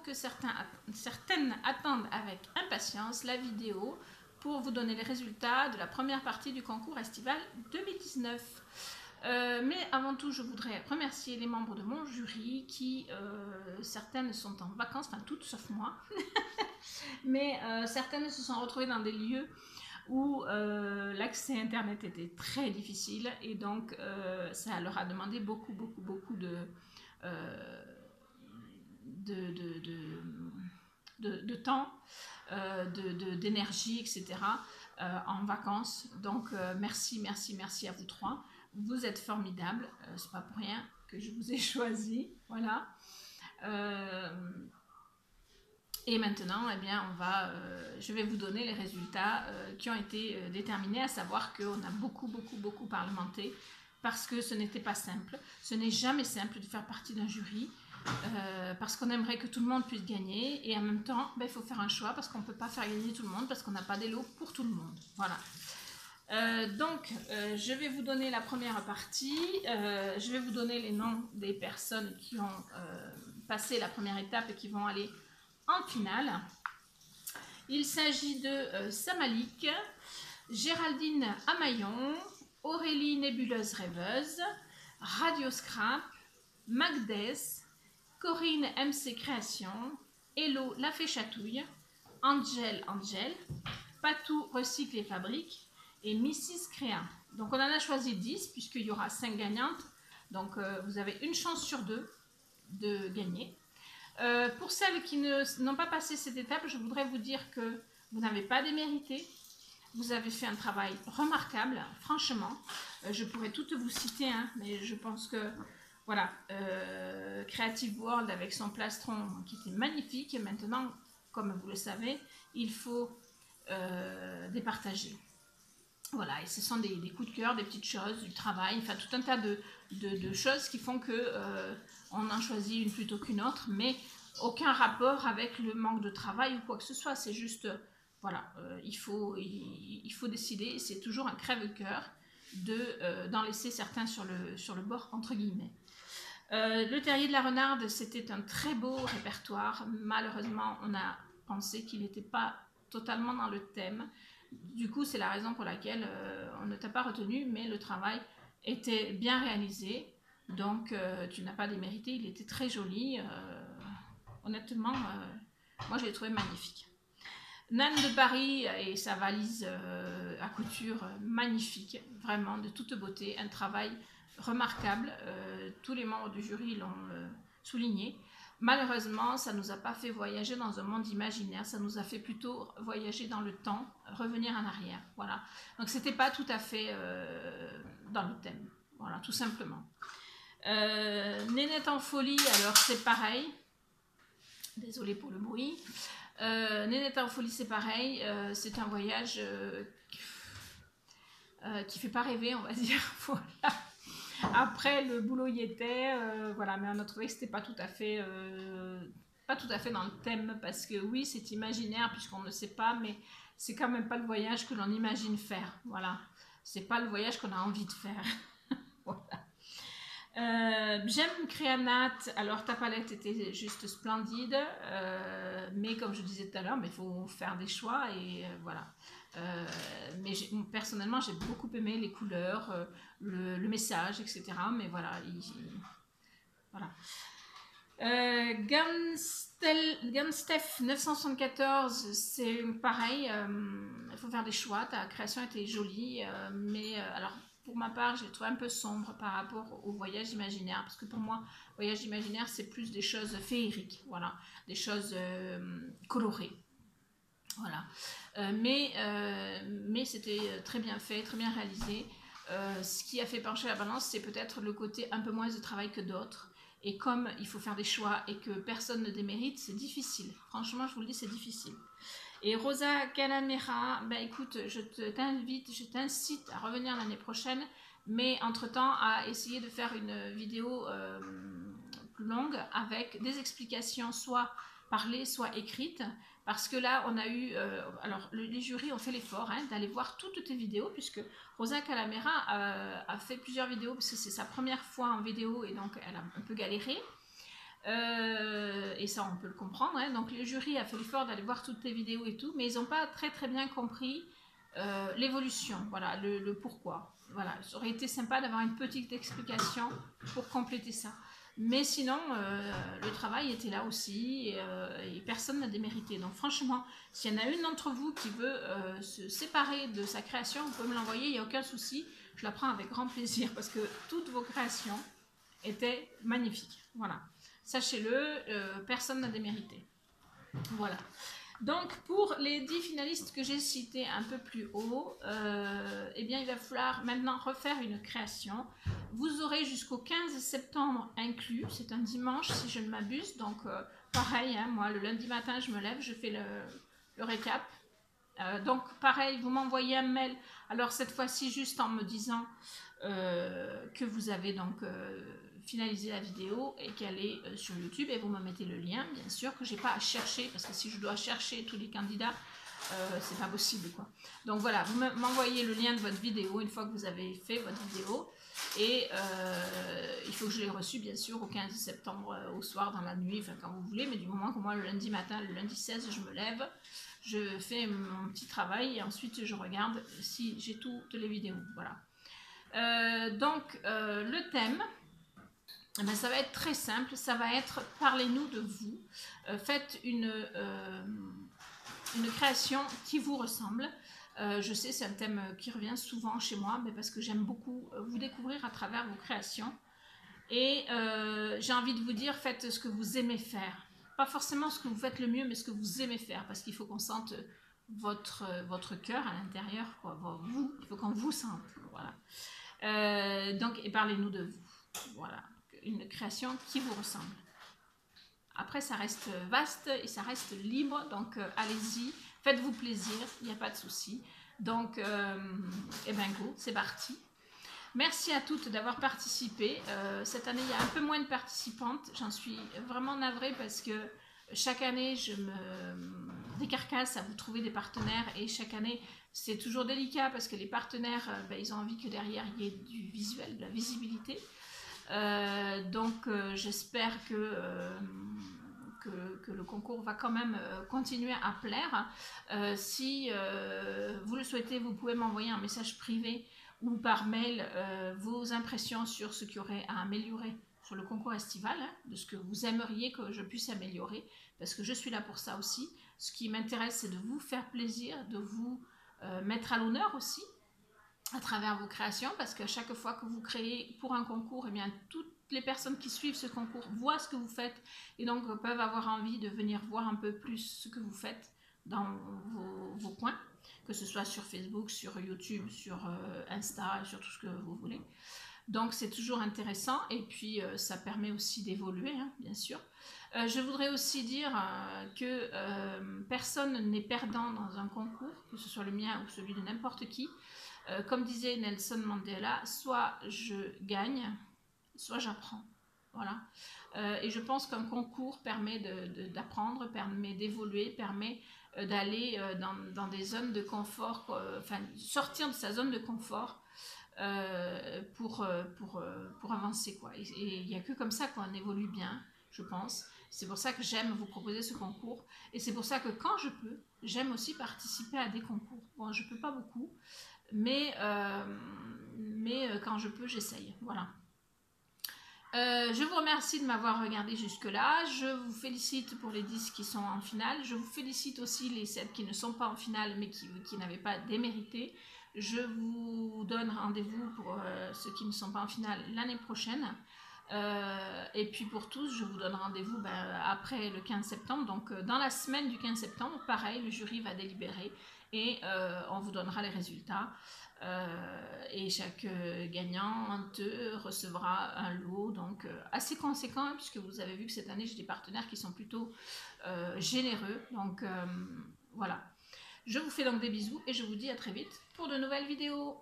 que certaines attendent avec impatience la vidéo pour vous donner les résultats de la première partie du concours estival 2019. Mais avant tout, je voudrais remercier les membres de mon jury qui, certaines sont en vacances, enfin toutes sauf moi, mais certaines se sont retrouvées dans des lieux où l'accès Internet était très difficile et donc ça leur a demandé beaucoup de temps, d'énergie, etc. En vacances. Donc merci à vous trois. Vous êtes formidables. C'est pas pour rien que je vous ai choisi. Voilà. Et maintenant, eh bien, je vais vous donner les résultats qui ont été déterminés, à savoir qu'on a beaucoup parlementé parce que ce n'était pas simple. Ce n'est jamais simple de faire partie d'un jury parce qu'on aimerait que tout le monde puisse gagner et en même temps, il faut faire un choix parce qu'on ne peut pas faire gagner tout le monde parce qu'on n'a pas des lots pour tout le monde. Voilà. Donc, je vais vous donner la première partie. Je vais vous donner les noms des personnes qui ont passé la première étape et qui vont aller en finale. Il s'agit de Samalik, Géraldine Amaillon, Aurélie Nébuleuse Rêveuse, Radio Scrap, Magdès, Corinne MC Création, Hello La Fée Chatouille, Angel, Patou Recycle et Fabrique et Mrs Créa. Donc on en a choisi 10 puisqu'il y aura 5 gagnantes. Donc vous avez une chance sur 2 de gagner. Pour celles qui n'ont pas passé cette étape, je voudrais vous dire que vous n'avez pas démérité. Vous avez fait un travail remarquable, franchement. Je pourrais toutes vous citer, hein, mais je pense que, voilà, Creative World avec son plastron qui était magnifique. Et maintenant, comme vous le savez, il faut départager. Voilà, et ce sont des coups de cœur, des petites choses, du travail, enfin tout un tas de choses qui font que on en choisit une plutôt qu'une autre, mais aucun rapport avec le manque de travail ou quoi que ce soit. C'est juste, voilà, il faut décider, c'est toujours un crève-cœur d'en laisser certains sur le bord, entre guillemets. Le Terrier de la Renarde, c'était un très beau répertoire. Malheureusement, on a pensé qu'il n'était pas totalement dans le thème. Du coup, c'est la raison pour laquelle on ne t'a pas retenu, mais le travail était bien réalisé. Donc, tu n'as pas démérité, il était très joli. Honnêtement, moi, je l'ai trouvé magnifique. Nan de Paris et sa valise à couture magnifique, vraiment de toute beauté, un travail remarquable. Tous les membres du jury l'ont souligné. Malheureusement, ça ne nous a pas fait voyager dans un monde imaginaire, ça nous a fait plutôt voyager dans le temps, revenir en arrière. Voilà. Donc, c'était pas tout à fait dans le thème. Voilà, tout simplement. Nénette en folie, alors c'est pareil. Désolée pour le bruit. Nénette en folie, c'est pareil. C'est un voyage qui fait pas rêver, on va dire. Voilà. Après, le boulot y était, voilà, mais on a trouvé que c'était pas tout à fait dans le thème, parce que oui, c'est imaginaire puisqu'on ne sait pas, mais c'est quand même pas le voyage que l'on imagine faire. Voilà, c'est pas le voyage qu'on a envie de faire. Voilà. J'aime Créanat, alors ta palette était juste splendide, mais comme je disais tout à l'heure, il faut faire des choix et voilà. Mais personnellement, j'ai beaucoup aimé les couleurs, le message, etc. Mais voilà, voilà. Gunstef 974, c'est pareil, il faut faire des choix. Ta création était jolie, mais alors pour ma part, je l'ai trouvé un peu sombre par rapport au voyage imaginaire, parce que pour moi, voyage imaginaire, c'est plus des choses féeriques, voilà, des choses colorées. Voilà. Mais c'était très bien fait, très bien réalisé. Ce qui a fait pencher la balance, c'est peut-être le côté un peu moins de travail que d'autres. Et comme il faut faire des choix et que personne ne démérite, c'est difficile. Franchement, je vous le dis, c'est difficile. Et Rosa Calamera, ben écoute, je t'incite à revenir l'année prochaine, mais entre-temps à essayer de faire une vidéo plus longue avec des explications soit parlées, soit écrites. Parce que là, on a eu... alors, les jurys ont fait l'effort d'aller voir toutes tes vidéos, puisque Rosa Calamera a fait plusieurs vidéos, parce que c'est sa première fois en vidéo, et donc elle a un peu galéré. Et ça, on peut le comprendre, hein. Donc le jury a fait l'effort d'aller voir toutes tes vidéos et tout, mais ils n'ont pas très bien compris l'évolution, voilà, le pourquoi. Voilà, ça aurait été sympa d'avoir une petite explication pour compléter ça. Mais sinon, le travail était là aussi et personne n'a démérité. Donc franchement, s'il y en a une d'entre vous qui veut se séparer de sa création, vous pouvez me l'envoyer, il n'y a aucun souci. Je la prends avec grand plaisir parce que toutes vos créations étaient magnifiques. Voilà. Sachez-le, personne n'a démérité. Voilà. Donc, pour les 10 finalistes que j'ai cités un peu plus haut, eh bien, il va falloir maintenant refaire une création. Vous aurez jusqu'au 15 septembre inclus. C'est un dimanche, si je ne m'abuse. Donc, pareil, hein, moi, le lundi matin, je me lève, je fais le récap. Donc, pareil, vous m'envoyez un mail. Alors, cette fois-ci, juste en me disant que vous avez donc finalisé la vidéo et qu'elle est sur YouTube, et vous me mettez le lien, bien sûr, que j'ai pas à chercher, parce que si je dois chercher tous les candidats, c'est pas possible, quoi. Donc voilà, vous m'envoyez le lien de votre vidéo une fois que vous avez fait votre vidéo, et il faut que je l'ai reçu, bien sûr, au 15 septembre, au soir, dans la nuit, enfin quand vous voulez, mais du moment que moi, le lundi matin, le lundi 16, je me lève, je fais mon petit travail, et ensuite je regarde si j'ai toutes les vidéos, voilà. Donc, le thème, eh bien, ça va être très simple, ça va être « Parlez-nous de vous ». Faites une création qui vous ressemble. Je sais, c'est un thème qui revient souvent chez moi, mais parce que j'aime beaucoup vous découvrir à travers vos créations. Et j'ai envie de vous dire, faites ce que vous aimez faire. Pas forcément ce que vous faites le mieux, mais ce que vous aimez faire, parce qu'il faut qu'on sente votre cœur à l'intérieur, vous, il faut qu'on vous sente, voilà. Donc, et parlez-nous de vous, voilà, une création qui vous ressemble. Après, ça reste vaste et ça reste libre, donc allez-y, faites-vous plaisir, il n'y a pas de souci. Donc, et ben go, c'est parti. Merci à toutes d'avoir participé. Cette année, il y a un peu moins de participantes. J'en suis vraiment navrée parce que chaque année, je me décarcasse à vous trouver des partenaires. Et chaque année, c'est toujours délicat parce que les partenaires, ils ont envie que derrière, il y ait du visuel, de la visibilité. Donc, j'espère que le concours va quand même continuer à plaire. Si vous le souhaitez, vous pouvez m'envoyer un message privé ou par mail vos impressions sur ce qu'il y aurait à améliorer sur le concours estival, hein, de ce que vous aimeriez que je puisse améliorer, parce que je suis là pour ça aussi. Ce qui m'intéresse, c'est de vous faire plaisir, de vous mettre à l'honneur aussi, à travers vos créations, parce qu'à chaque fois que vous créez pour un concours, eh bien, toutes les personnes qui suivent ce concours voient ce que vous faites, et donc peuvent avoir envie de venir voir un peu plus ce que vous faites dans vos coins, que ce soit sur Facebook, sur YouTube, sur Insta, sur tout ce que vous voulez. Donc c'est toujours intéressant, et puis ça permet aussi d'évoluer, hein, bien sûr. Je voudrais aussi dire que personne n'est perdant dans un concours, que ce soit le mien ou celui de n'importe qui. Comme disait Nelson Mandela, soit je gagne, soit j'apprends. Voilà. Et je pense qu'un concours permet d'apprendre, permet d'évoluer, permet d'aller dans des zones de confort, enfin sortir de sa zone de confort pour avancer, quoi. Et il n'y a que comme ça qu'on évolue bien, je pense. C'est pour ça que j'aime vous proposer ce concours. Et c'est pour ça que quand je peux, j'aime aussi participer à des concours. Bon, je ne peux pas beaucoup, mais quand je peux, j'essaye. Voilà. Je vous remercie de m'avoir regardé jusque-là. Je vous félicite pour les 10 qui sont en finale. Je vous félicite aussi les 7 qui ne sont pas en finale, mais qui n'avaient pas démérité. Je vous donne rendez-vous pour ceux qui ne sont pas en finale l'année prochaine. Et puis pour tous, je vous donne rendez-vous après le 15 septembre. Donc dans la semaine du 15 septembre, pareil, le jury va délibérer et on vous donnera les résultats. Et chaque gagnante recevra un lot donc assez conséquent, hein, puisque vous avez vu que cette année j'ai des partenaires qui sont plutôt généreux. Donc voilà. Je vous fais donc des bisous et je vous dis à très vite pour de nouvelles vidéos.